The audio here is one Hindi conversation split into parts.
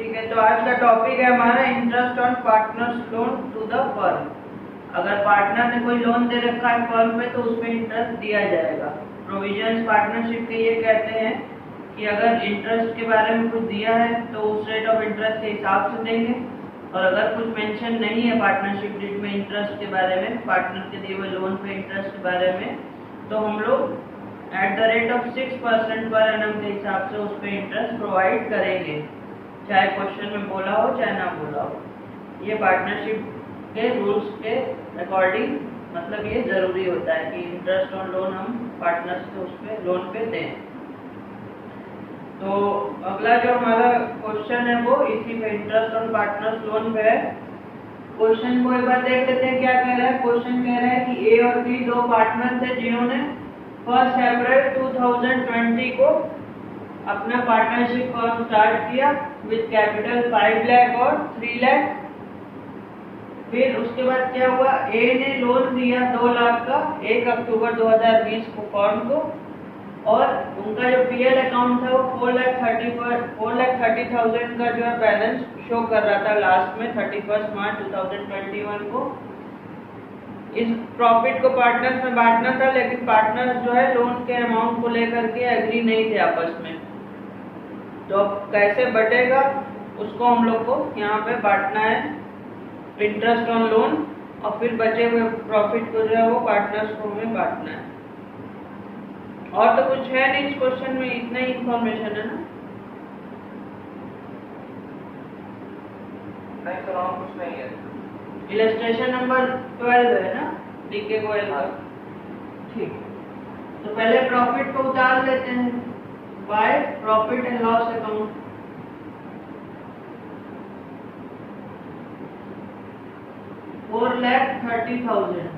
ठीक है, तो आज का टॉपिक है हमारा interest on partners loan to the firm. अगर पार्टनर ने कोई लोन दे रखा है फर्म में तो उसमें इंटरेस्ट दिया जाएगा। प्रोविजंस पार्टनरशिप के ये कहते हैं कि अगर इंटरेस्ट के बारे में कुछ दिया है तो उस रेट ऑफ इंटरेस्ट के हिसाब से देंगे, और अगर कुछ मेंशन नहीं है पार्टनरशिप डीड में इंटरेस्ट के बारे में, पार्टनर के दिए हुए लोन पे इंटरेस्ट के बारे में, तो हम लोग at the rate of 6% per annum के हिसाब से उस पर इंटरेस्ट प्रोवाइड करेंगे, चाहे क्वेश्चन में बोला हो चाहे ना बोला हो। ये पार्टनरशिप के रूल्स के अकॉर्डिंग मतलब ये जरूरी होता है कि इंटरेस्ट ऑन लोन हम पार्टनर्स को उस पे लोन पे दें। तो अगला जो हमारा क्वेश्चन है वो इसी पे इंटरेस्ट ऑन पार्टनर्स लोन पे है। क्वेश्चन को एक बार देख लेते हैं क्या कह रहा है। क्वेश्चन कह रहा है कि ए और बी दो पार्टनर थे जिन्होंने 1 अप्रैल 2020 को अपना पार्टनरशिप फर्म स्टार्ट किया विद कैपिटल 5 लाख और 3 लाख। फिर उसके बाद क्या हुआ, ए ने लोन दिया 2 लाख का 1 अक्टूबर 2020 को फर्म को, और उनका जो पीएल अकाउंट था वो 4,30,000 का जो है बैलेंस शो कर रहा था लास्ट में 31 मार्च 2021 को। इस प्रॉफिट को पार्टनर्स में बांटना था, लेकिन पार्टनर्स जो है लोन के अमाउंट को लेकर के एग्री नहीं थे आपस में। तो अब कैसे बटेगा उसको हम लोग को यहाँ पे बांटना है इंटरेस्ट ऑन लोन, और फिर बचे हुए प्रॉफिट को जो है वो पार्टनर्स को हमें बांटना है। और तो कुछ है नहीं इस क्वेश्चन में, इतना ही इंफॉर्मेशन है ना। नहीं सर और कुछ नहीं है। इलस्ट्रेशन नंबर 12 है ना डीके गोयल का। ठीक, तो पहले प्रॉफिट को उतार लेते हैं by profit and loss account. $4,30,000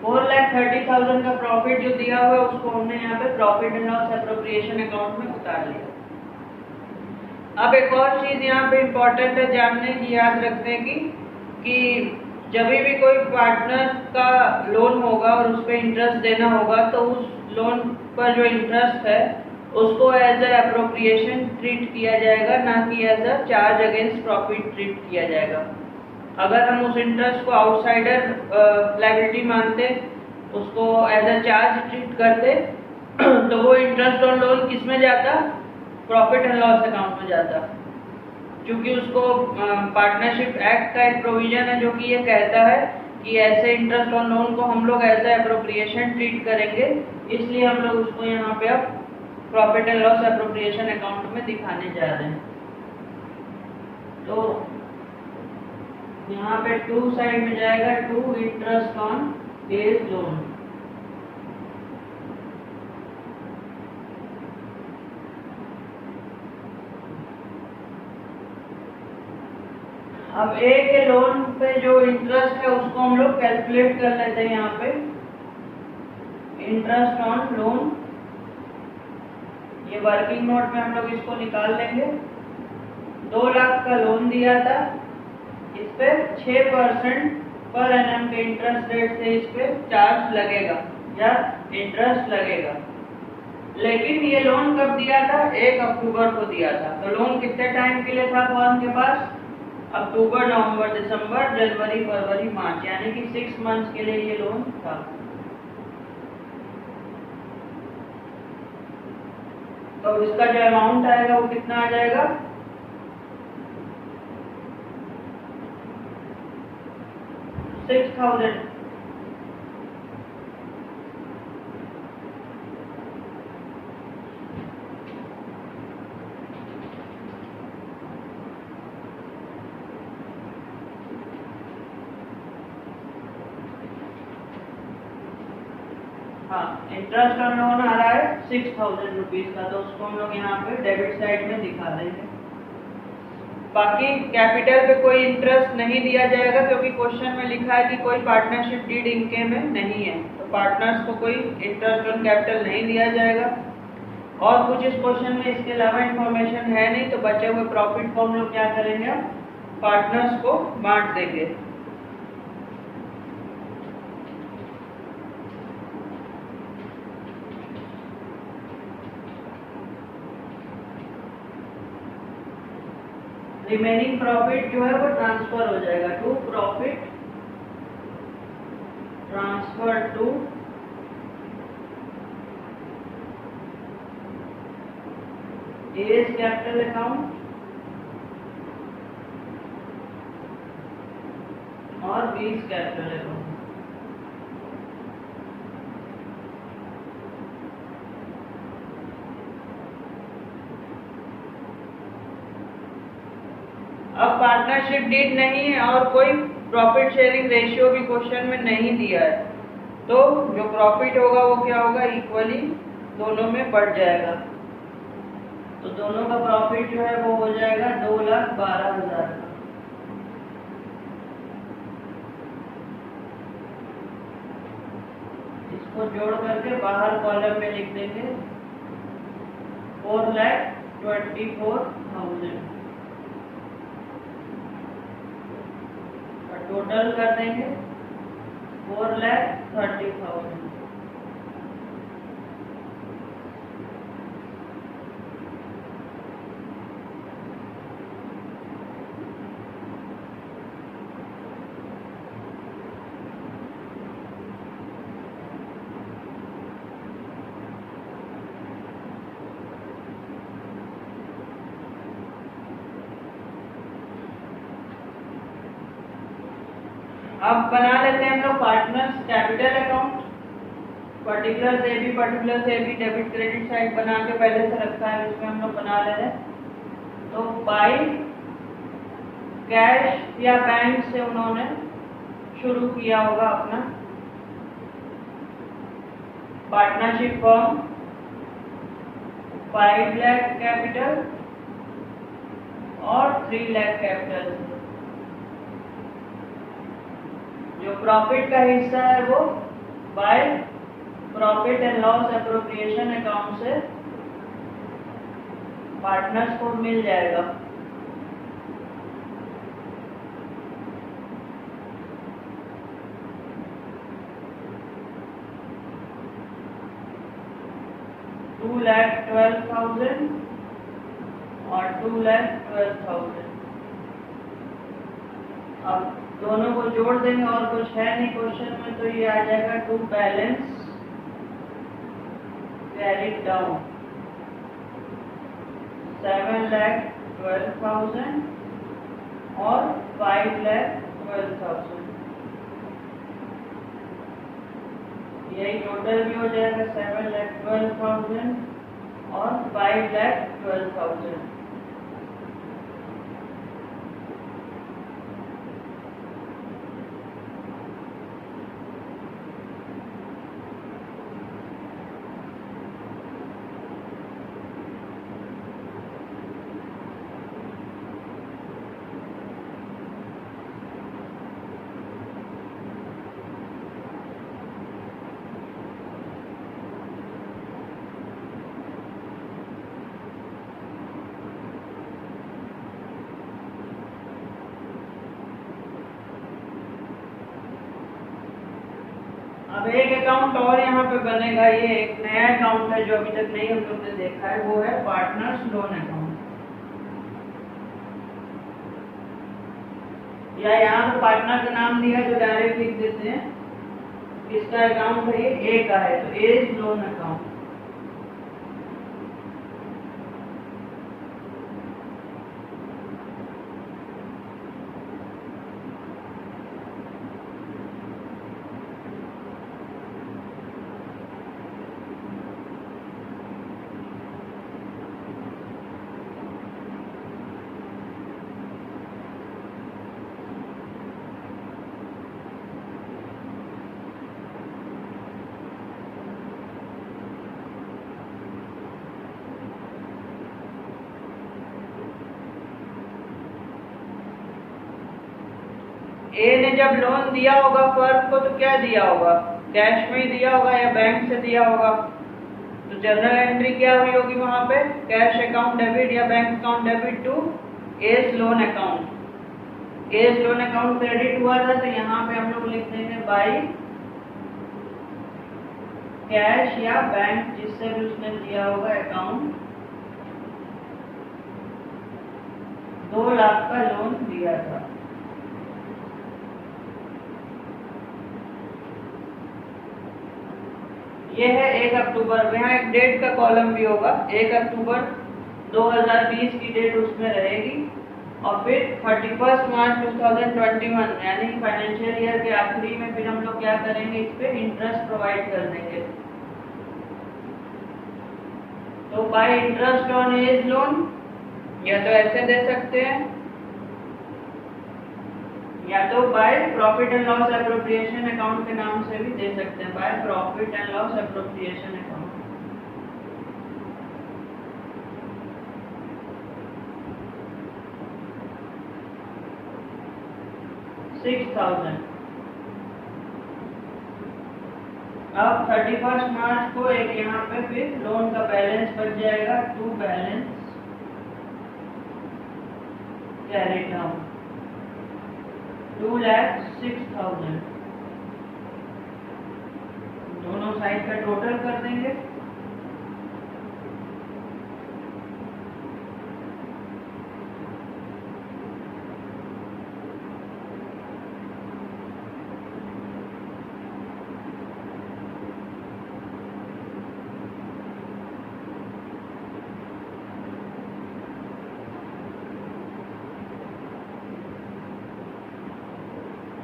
$4,30,000 का प्रॉफिट जो दिया हुआ है उसको हमने यहाँ पे profit and loss appropriation account में उतार लिया। अब एक और चीज यहाँ पे इम्पोर्टेंट है जानने की, याद रखने की, कि जब भी कोई पार्टनर का लोन होगा और उस पर इंटरेस्ट देना होगा तो उस लोन पर जो इंटरेस्ट है उसको एज ए एप्रोप्रिएशन ट्रीट किया जाएगा, ना कि as a charge against profit treat किया जाएगा। अगर हम उस इंटरेस्ट को आउटसाइडर लायबिलिटी मानते, उसको एज अ चार्ज ट्रीट करते, तो वो इंटरेस्ट ऑन लोन किस में जाता, प्रॉफिट एंड लॉस अकाउंट में जाता। क्योंकि उसको पार्टनरशिप एक्ट का एक प्रोविजन है जो कि ये कहता है कि ऐसे इंटरेस्ट ऑन लोन को हम लोग एज ए एप्रोप्रिएशन ट्रीट करेंगे, इसलिए हम लोग उसको यहाँ पे अब profit and loss appropriation account में दिखाने जा रहे हैं। तो यहाँ पे 2 साइड में जाएगा 2 इंटरेस्ट ऑन एज लोन। अब ए के लोन पे जो इंटरेस्ट है उसको हम लोग कैलकुलेट कर लेते हैं। यहाँ पे इंटरेस्ट ऑन लोन, ये वर्किंग नोट में हम लोग इसको निकाल लेंगे। 2 लाख का लोन दिया था, इस पे 6% पर एनम के इंटरेस्ट रेट से इस पे चार्ज लगेगा या इंटरेस्ट लगेगा। लेकिन ये लोन कब दिया था, 1 अक्टूबर को दिया था। तो लोन कितने टाइम के लिए था फर्म के पास, अक्टूबर, नवंबर, दिसंबर, जनवरी, फरवरी, मार्च, यानी कि 6 मंथ्स के लिए ये लोन था। तो इसका जो अमाउंट आएगा वो कितना आ जाएगा, 6,000। हाँ, इंटरेस्ट ऑन लोन आ रहा है 6,000 रुपीज का, तो उसको हम लोग यहाँ पे डेबिट साइड में दिखा देंगे। बाकी कैपिटल पे कोई इंटरेस्ट नहीं दिया जाएगा क्योंकि क्वेश्चन में लिखा है कि कोई पार्टनरशिप डीड इनके में नहीं है, तो पार्टनर्स को कोई इंटरेस्ट ऑन कैपिटल नहीं दिया जाएगा। और कुछ इस क्वेश्चन में इसके अलावा इंफॉर्मेशन है नहीं, तो बचे हुए प्रॉफिट को हम लोग क्या करेंगे, पार्टनर्स को बांट देंगे। रिमेनिंग प्रॉफिट जो है वो ट्रांसफर हो जाएगा to profit transfer to as capital account और बीज कैपिटल अकाउंट। अब पार्टनरशिप डीड नहीं है और कोई प्रॉफिट शेयरिंग रेशियो भी क्वेश्चन में नहीं दिया है, तो जो प्रॉफिट होगा वो क्या होगा, इक्वली दोनों में बढ़ जाएगा। तो दोनों का प्रॉफिट जो है वो हो जाएगा 2,12,000 का। इसको जोड़ करके बाहर कॉलम में लिख देंगे 4,24,000 और टोटल कर देंगे 4,30,000। अब बना लेते हैं हम लोग पार्टनर्स कैपिटल अकाउंट। पर्टिकुलर से भी डेबिट क्रेडिट साइड बना के पहले से रखा है, इसमें हम लोग बना ले रहे हैं। तो बाय कैश या बैंक से उन्होंने शुरू किया होगा अपना पार्टनरशिप फॉर्म 5 लाख कैपिटल और 3 लाख कैपिटल। जो प्रॉफिट का हिस्सा है वो bye profit and loss appropriation account से पार्टनर्स को मिल जाएगा। $2,12,000 और 2,12,000। अब दोनों को जोड़ देंगे और कुछ है नहीं क्वेश्चन में, तो ये आ जाएगा टू बैलेंस कैरिड डाउन 7,12,000 और 5,12,000। यही टोटल भी हो जाएगा 7,12,000 और 5,12,000। अब एक अकाउंट और यहाँ पे बनेगा, ये एक नया अकाउंट है जो अभी तक नहीं हम लोग ने देखा है, वो है पार्टनर्स लोन अकाउंट। या यहाँ पे पार्टनर का नाम दिया जो डायरेक्ट लिख देते हैं, किसका अकाउंट है, ये ए का है, तो एज लोन अकाउंट। ए ने जब लोन दिया होगा फर्म को तो क्या दिया होगा, कैश में ही दिया होगा या बैंक से दिया होगा। तो जनरल एंट्री क्या हुई होगी वहां पे, कैश अकाउंट डेबिट या bank account debit to as loan account. As loan account credit हुआ था, तो यहाँ पे हम लोग लिख देंगे बाई कैश या बैंक जिससे भी उसने दिया होगा अकाउंट 2 लाख का लोन दिया था। ये है 1 अक्टूबर, यहाँ एक डेट का कॉलम भी होगा, 1 अक्टूबर 2020 की डेट उसमें रहेगी, और फिर 31 मार्च 2021 यानी फाइनेंशियल ईयर के आखिरी में फिर हम लोग क्या करेंगे, इस पे इंटरेस्ट प्रोवाइड कर देंगे। तो by interest on as loan या तो ऐसे दे सकते हैं, या तो by profit and loss appropriation account के नाम से भी दे सकते हैं, by profit and loss appropriation account. $6,000। अब 31 मार्च को एक यहाँ पे फिर लोन का बैलेंस बच जाएगा, टू बैलेंस कैरी डाउन 2,06,000। दोनों साइड का टोटल कर देंगे।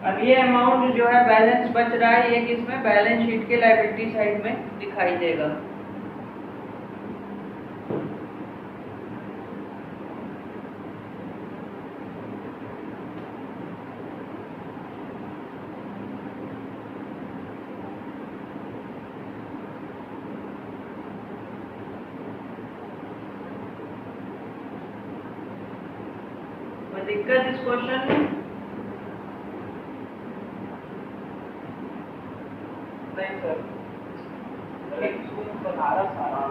अब ये अमाउंट जो है बैलेंस बच रहा है, ये किसमें, बैलेंस शीट के लायबिलिटी साइड में दिखाई देगा। कोई दिक्कत इस क्वेश्चन में? नहीं सर, बना रहा सारा